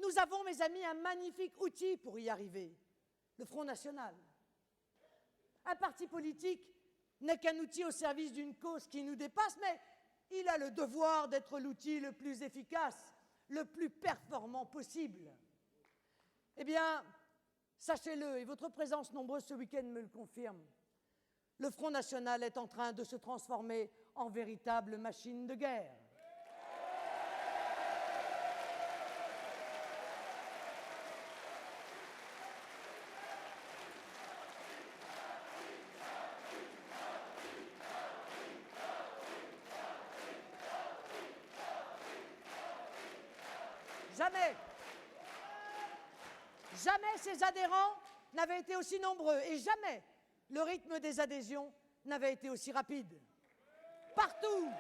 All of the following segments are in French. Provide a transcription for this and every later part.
Nous avons, mes amis, un magnifique outil pour y arriver, le Front National. Un parti politique n'est qu'un outil au service d'une cause qui nous dépasse, mais il a le devoir d'être l'outil le plus efficace, le plus performant possible. Eh bien, sachez-le, et votre présence nombreuse ce week-end me le confirme, le Front National est en train de se transformer en véritable machine de guerre. Jamais ses adhérents n'avaient été aussi nombreux et jamais le rythme des adhésions n'avait été aussi rapide. Partout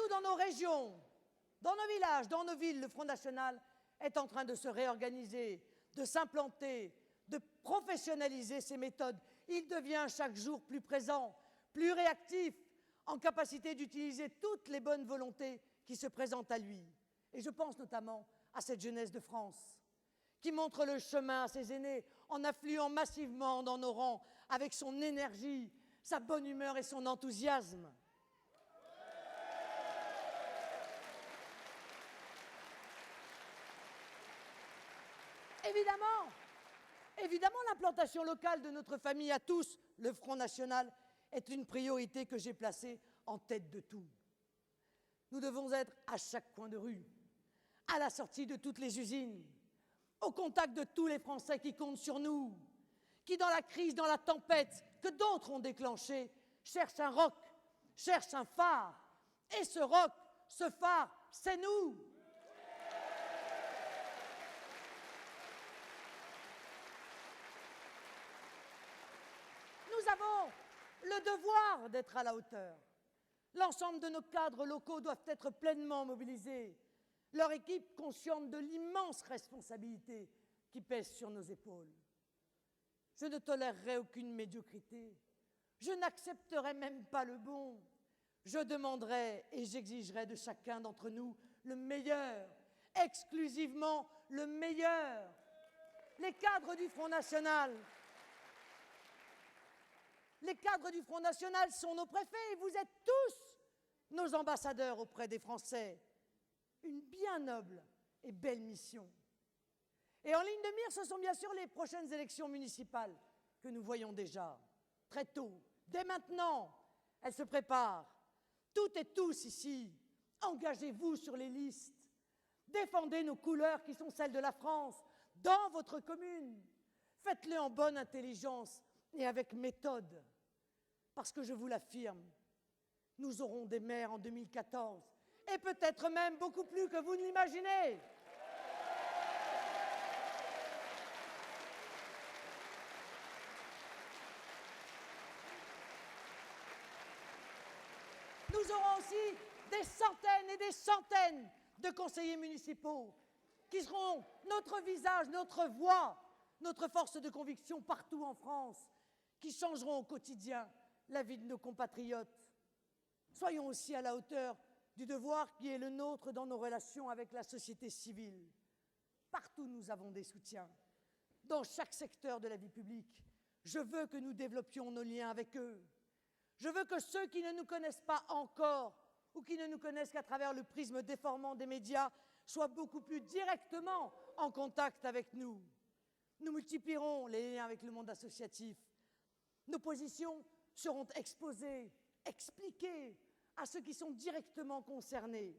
dans nos régions, dans nos villages, dans nos villes, le Front National est en train de se réorganiser, de s'implanter, de professionnaliser ses méthodes. Il devient chaque jour plus présent, plus réactif, en capacité d'utiliser toutes les bonnes volontés qui se présentent à lui. Et je pense notamment à cette jeunesse de France qui montre le chemin à ses aînés en affluant massivement dans nos rangs avec son énergie, sa bonne humeur et son enthousiasme. Évidemment, l'implantation locale de notre famille à tous, le Front National, est une priorité que j'ai placée en tête de tout. Nous devons être à chaque coin de rue, à la sortie de toutes les usines, au contact de tous les Français qui comptent sur nous, qui dans la crise, dans la tempête que d'autres ont déclenchée, cherchent un roc, cherchent un phare. Et ce roc, ce phare, c'est nous. Nous avons le devoir d'être à la hauteur. L'ensemble de nos cadres locaux doivent être pleinement mobilisés. Leur équipe consciente de l'immense responsabilité qui pèse sur nos épaules. Je ne tolérerai aucune médiocrité. Je n'accepterai même pas le bon. Je demanderai et j'exigerai de chacun d'entre nous le meilleur, exclusivement le meilleur. Les cadres du Front National sont nos préfets et vous êtes tous nos ambassadeurs auprès des Français. Une bien noble et belle mission. Et en ligne de mire, ce sont bien sûr les prochaines élections municipales que nous voyons déjà, très tôt, dès maintenant. Elles se préparent. Toutes et tous ici, engagez-vous sur les listes. Défendez nos couleurs qui sont celles de la France, dans votre commune. Faites-le en bonne intelligence et avec méthode. Parce que je vous l'affirme, nous aurons des maires en 2014, et peut-être même beaucoup plus que vous ne l'imaginez. Nous aurons aussi des centaines et des centaines de conseillers municipaux qui seront notre visage, notre voix, notre force de conviction partout en France, qui changeront au quotidien la vie de nos compatriotes. Soyons aussi à la hauteur du devoir qui est le nôtre dans nos relations avec la société civile. Partout, nous avons des soutiens. Dans chaque secteur de la vie publique, je veux que nous développions nos liens avec eux. Je veux que ceux qui ne nous connaissent pas encore ou qui ne nous connaissent qu'à travers le prisme déformant des médias soient beaucoup plus directement en contact avec nous. Nous multiplierons les liens avec le monde associatif. Nos positions seront exposées, expliquées à ceux qui sont directement concernés.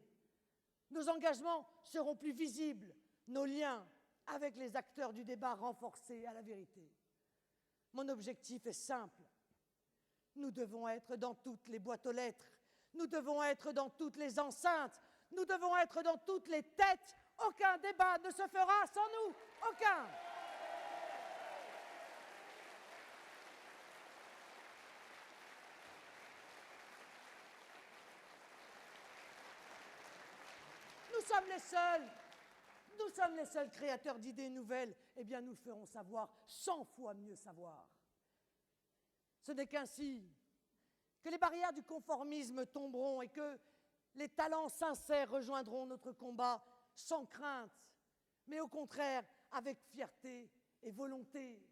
Nos engagements seront plus visibles, nos liens avec les acteurs du débat renforcés à la vérité. Mon objectif est simple. Nous devons être dans toutes les boîtes aux lettres, nous devons être dans toutes les enceintes, nous devons être dans toutes les têtes. Aucun débat ne se fera sans nous, aucun. Nous sommes les seuls créateurs d'idées nouvelles. Eh bien, nous le ferons savoir 100 fois mieux savoir. Ce n'est qu'ainsi que les barrières du conformisme tomberont et que les talents sincères rejoindront notre combat sans crainte, mais au contraire avec fierté et volonté.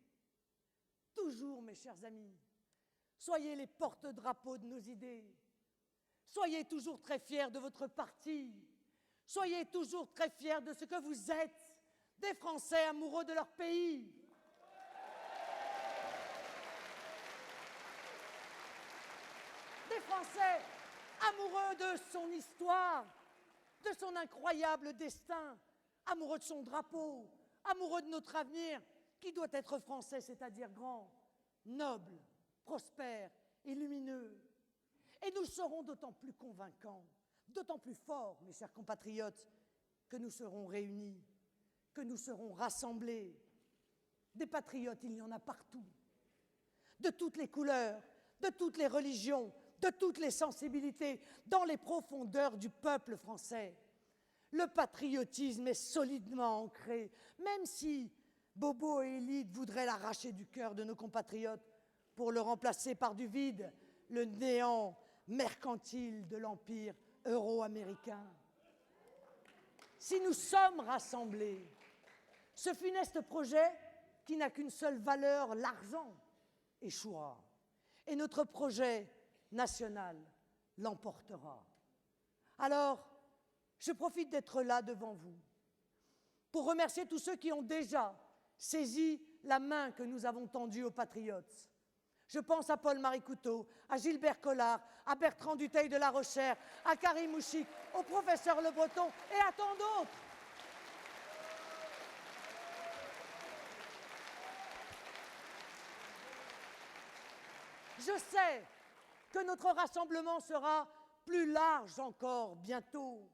Toujours, mes chers amis, soyez les porte-drapeaux de nos idées. Soyez toujours très fiers de votre parti. Soyez toujours très fiers de ce que vous êtes, des Français amoureux de leur pays. Des Français amoureux de son histoire, de son incroyable destin, amoureux de son drapeau, amoureux de notre avenir, qui doit être français, c'est-à-dire grand, noble, prospère et lumineux. Et nous serons d'autant plus convaincants, d'autant plus forts, mes chers compatriotes, que nous serons réunis, que nous serons rassemblés. Des patriotes, il y en a partout, de toutes les couleurs, de toutes les religions, de toutes les sensibilités, dans les profondeurs du peuple français. Le patriotisme est solidement ancré, même si Bobo et Élite voudraient l'arracher du cœur de nos compatriotes pour le remplacer par du vide, le néant mercantile de l'empire euro-américain. Si nous sommes rassemblés, ce funeste projet, qui n'a qu'une seule valeur, l'argent, échouera. Et notre projet national l'emportera. Alors, je profite d'être là devant vous pour remercier tous ceux qui ont déjà saisi la main que nous avons tendue aux patriotes. Je pense à Paul-Marie Couteau, à Gilbert Collard, à Bertrand Dutheil de La Rochère, à Karim Mouchik, au professeur Le Breton et à tant d'autres. Je sais que notre rassemblement sera plus large encore bientôt.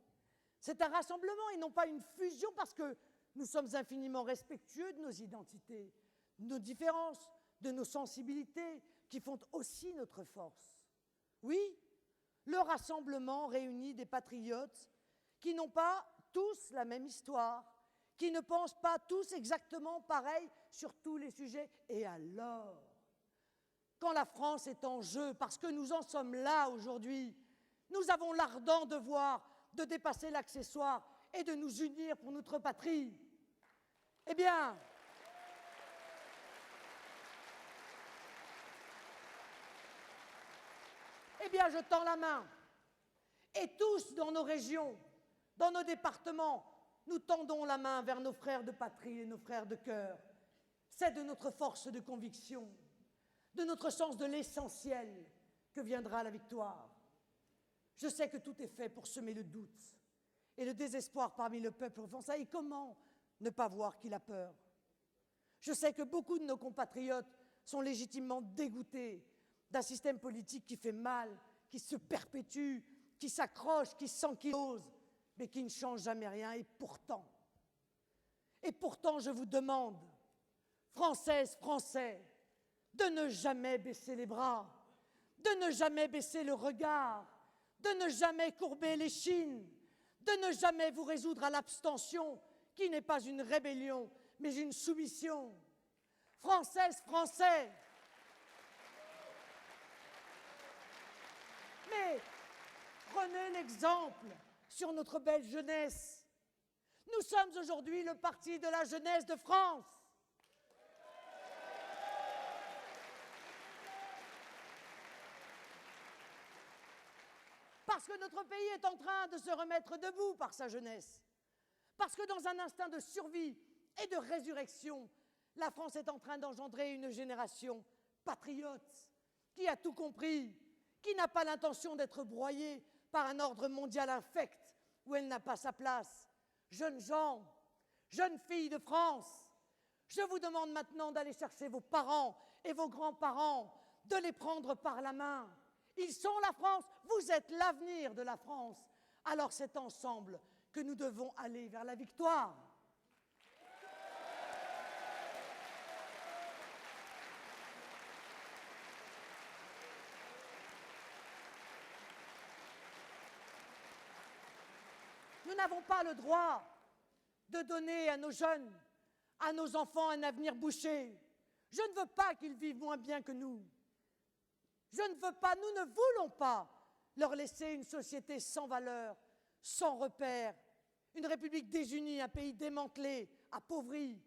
C'est un rassemblement et non pas une fusion, parce que nous sommes infiniment respectueux de nos identités, de nos différences, de nos sensibilités, qui font aussi notre force. Oui, le rassemblement réunit des patriotes qui n'ont pas tous la même histoire, qui ne pensent pas tous exactement pareil sur tous les sujets. Et alors, quand la France est en jeu, parce que nous en sommes là aujourd'hui, nous avons l'ardent devoir de dépasser l'accessoire et de nous unir pour notre patrie. Eh bien, je tends la main. Et tous, dans nos régions, dans nos départements, nous tendons la main vers nos frères de patrie et nos frères de cœur. C'est de notre force de conviction, de notre sens de l'essentiel, que viendra la victoire. Je sais que tout est fait pour semer le doute et le désespoir parmi le peuple français. Et comment ne pas voir qu'il a peur? Je sais que beaucoup de nos compatriotes sont légitimement dégoûtés d'un système politique qui fait mal, qui se perpétue, qui s'accroche, qui s'ankylose, mais qui ne change jamais rien. Et pourtant, je vous demande, Françaises, Français, de ne jamais baisser les bras, de ne jamais baisser le regard, de ne jamais courber l'échine, de ne jamais vous résoudre à l'abstention, qui n'est pas une rébellion, mais une soumission. Françaises, Français, mais prenez l'exemple sur notre belle jeunesse. Nous sommes aujourd'hui le parti de la jeunesse de France. Parce que notre pays est en train de se remettre debout par sa jeunesse. Parce que dans un instinct de survie et de résurrection, la France est en train d'engendrer une génération patriote qui a tout compris, qui n'a pas l'intention d'être broyée par un ordre mondial infect où elle n'a pas sa place. Jeunes gens, jeunes filles de France, je vous demande maintenant d'aller chercher vos parents et vos grands-parents, de les prendre par la main. Ils sont la France, vous êtes l'avenir de la France. Alors c'est ensemble que nous devons aller vers la victoire. Nous n'avons pas le droit de donner à nos jeunes, à nos enfants, un avenir bouché. Je ne veux pas qu'ils vivent moins bien que nous. Je ne veux pas, nous ne voulons pas leur laisser une société sans valeur, sans repères, une république désunie, un pays démantelé, appauvri,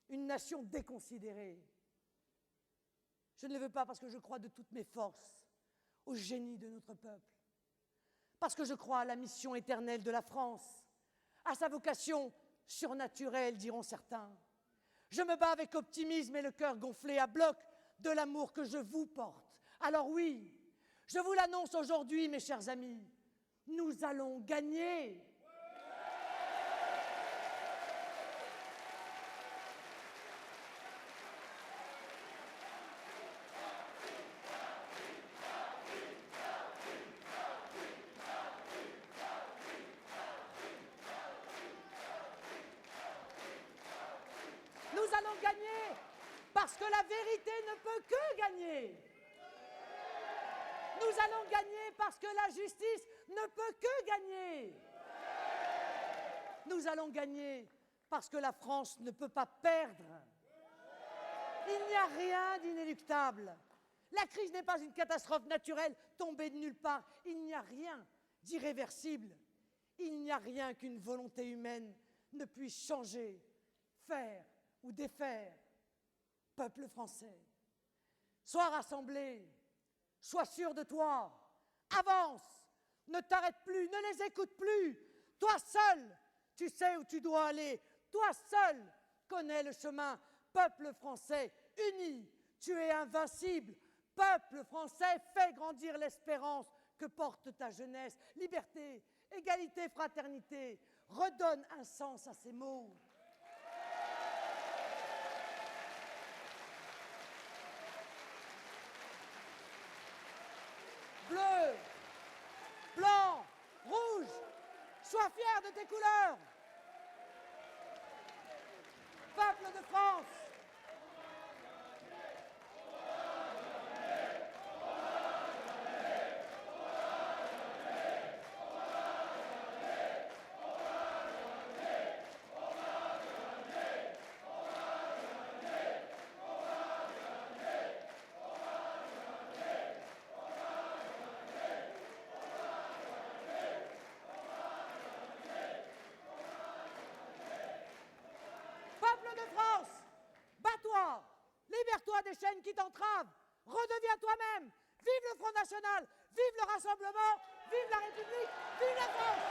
une nation déconsidérée. Je ne le veux pas parce que je crois de toutes mes forces au génie de notre peuple, parce que je crois à la mission éternelle de la France, à sa vocation surnaturelle, diront certains. Je me bats avec optimisme et le cœur gonflé à bloc de l'amour que je vous porte. Alors oui, je vous l'annonce aujourd'hui, mes chers amis, nous allons gagner. Nous allons gagner parce que la vérité ne peut que gagner. Nous allons gagner parce que la justice ne peut que gagner. Nous allons gagner parce que la France ne peut pas perdre. Il n'y a rien d'inéluctable. La crise n'est pas une catastrophe naturelle tombée de nulle part. Il n'y a rien d'irréversible. Il n'y a rien qu'une volonté humaine ne puisse changer, faire ou défaire. Peuple français, sois rassemblé, sois sûr de toi, avance, ne t'arrête plus, ne les écoute plus. Toi seul, tu sais où tu dois aller. Toi seul connais le chemin. Peuple français, uni, tu es invincible. Peuple français, fais grandir l'espérance que porte ta jeunesse. Liberté, égalité, fraternité, redonne un sens à ces mots. Bleu, blanc, rouge, sois fier de tes couleurs. Peuple de France, peuple de France, bats-toi, libère-toi des chaînes qui t'entravent, redeviens toi-même, vive le Front National, vive le rassemblement, vive la République, vive la France.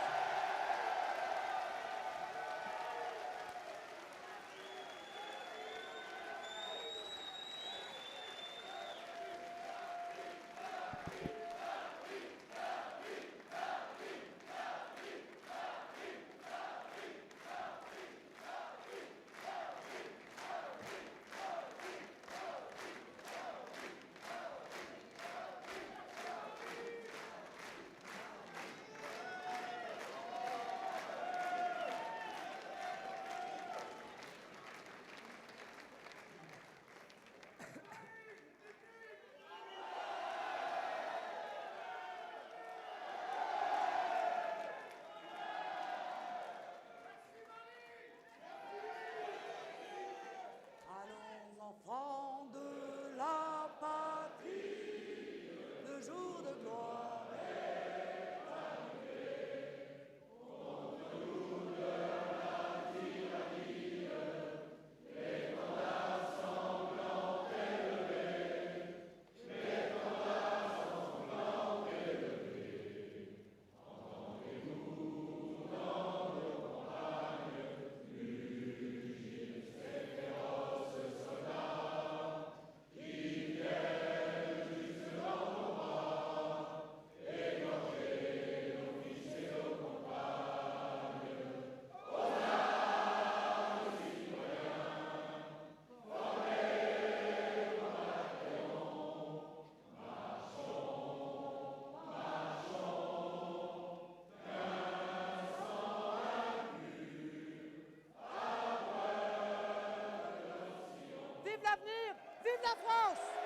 Enfants de la patrie, le jour de gloire est arrivé. Au jour de la tyrannie, l'étendard sanglant élevé, l'étendard sanglant élevé. Entendez-vous dans nos campagnes mugir ces féroces soldats qui viennent jusque dans nos bras, égorger nos fils et nos compagnes. Aux armes, citoyens, formez vos bataillons. Marchons, marchons, d'un sang impur, à l'heure de Sion. Vive l'avenir, vive la France!